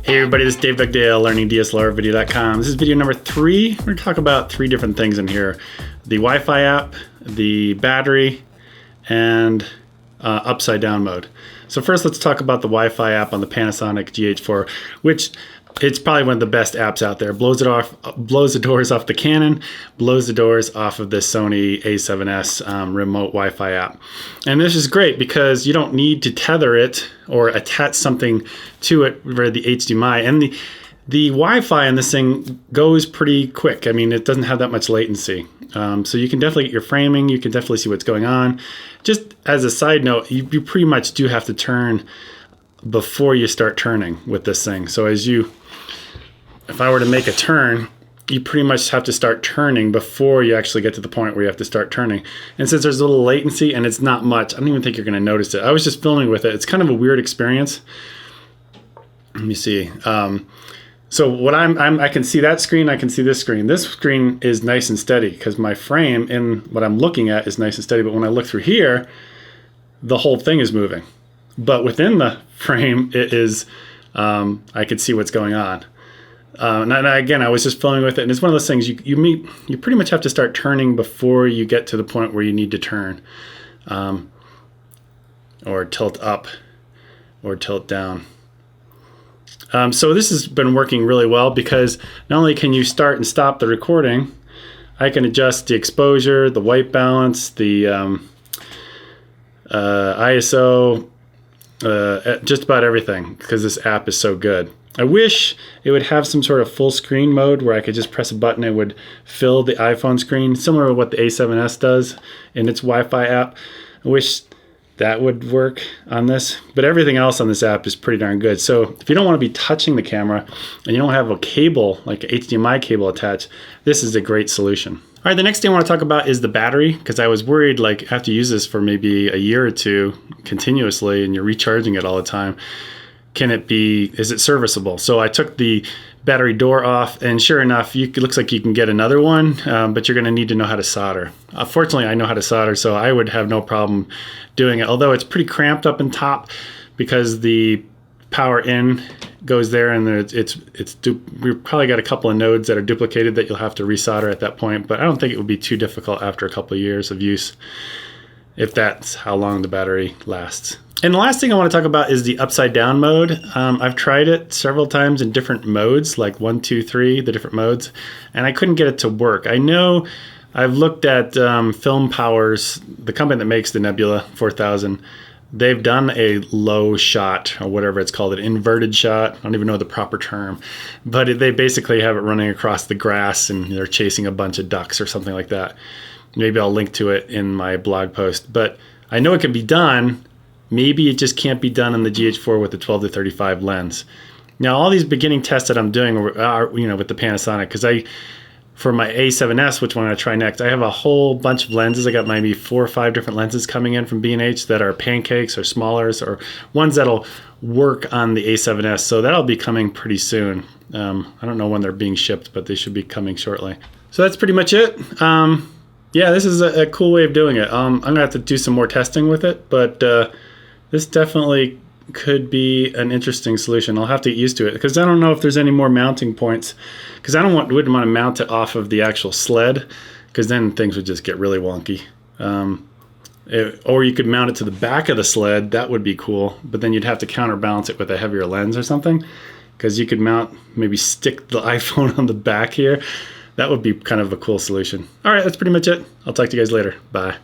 Hey everybody, this is Dave Dugdale, learningdslrvideo.com. This is video number 3. We're going to talk about 3 different things in here. The Wi-Fi app, the battery, and upside down mode. So first let's talk about the Wi-Fi app on the Panasonic GH4, which it's probably one of the best apps out there. Blows the doors off the Canon, blows the doors off of the Sony A7S remote Wi-Fi app. And this is great because you don't need to tether it or attach something to it for the HDMI. And the Wi-Fi on this thing goes pretty quick. I mean, it doesn't have that much latency. So you can definitely get your framing. You can definitely see what's going on. Just as a side note, you pretty much do have to turn before you start turning with this thing. So if I were to make a turn, you pretty much have to start turning before you actually get to the point where you have to start turning. And since there's a little latency and it's not much, I don't even think you're gonna notice it. I was just filming with it. It's kind of a weird experience. Let me see. So what I can see that screen, I can see this screen. This screen is nice and steady because my frame in what I'm looking at is nice and steady. But when I look through here, the whole thing is moving. But within the frame, it is, I could see what's going on. And again, I was just filming with it, and it's one of those things you pretty much have to start turning before you get to the point where you need to turn, or tilt up, or tilt down. So this has been working really well because not only can you start and stop the recording, I can adjust the exposure, the white balance, the ISO, just about everything because this app is so good. I wish it would have some sort of full screen mode where I could just press a button and it would fill the iPhone screen, similar to what the A7S does in its Wi-Fi app. I wish that would work on this, but everything else on this app is pretty darn good. So if you don't want to be touching the camera and you don't have a cable, like an HDMI cable attached, this is a great solution. All right, the next thing I want to talk about is the battery, because I was worried like I have to use this for maybe a year or two continuously and you're recharging it all the time. Is it serviceable? So I took the battery door off, and sure enough, it looks like you can get another one, but you're going to need to know how to solder. Fortunately, I know how to solder, so I would have no problem doing it, although it's pretty cramped up in top because the power in goes there, and we've probably got a couple of nodes that are duplicated that you'll have to resolder at that point, but I don't think it would be too difficult after a couple of years of use, if that's how long the battery lasts. And the last thing I want to talk about is the upside down mode. I've tried it several times in different modes, like 1, 2, 3, the different modes, and I couldn't get it to work. I know I've looked at Film Powers, the company that makes the Nebula 4000. They've done a low shot, or whatever it's called, an inverted shot. I don't even know the proper term, but they basically have it running across the grass and they're chasing a bunch of ducks or something like that. Maybe I'll link to it in my blog post, but I know it can be done. Maybe it just can't be done on the GH4 with the 12-35 lens. Now, all these beginning tests that I'm doing are with the Panasonic, because for my A7S, which one I try next, I have a whole bunch of lenses. I got maybe 4 or 5 different lenses coming in from B&H that are pancakes or smallers, or ones that'll work on the A7S. So that'll be coming pretty soon. I don't know when they're being shipped, but they should be coming shortly. So that's pretty much it. Yeah, this is a cool way of doing it. I'm gonna have to do some more testing with it, but this definitely could be an interesting solution. I'll have to get used to it because I don't know if there's any more mounting points, because I wouldn't want to mount it off of the actual sled, because then things would just get really wonky. Or you could mount it to the back of the sled. That would be cool, but then you'd have to counterbalance it with a heavier lens or something, because you could maybe stick the iPhone on the back here. That would be kind of a cool solution. All right, that's pretty much it. I'll talk to you guys later. Bye.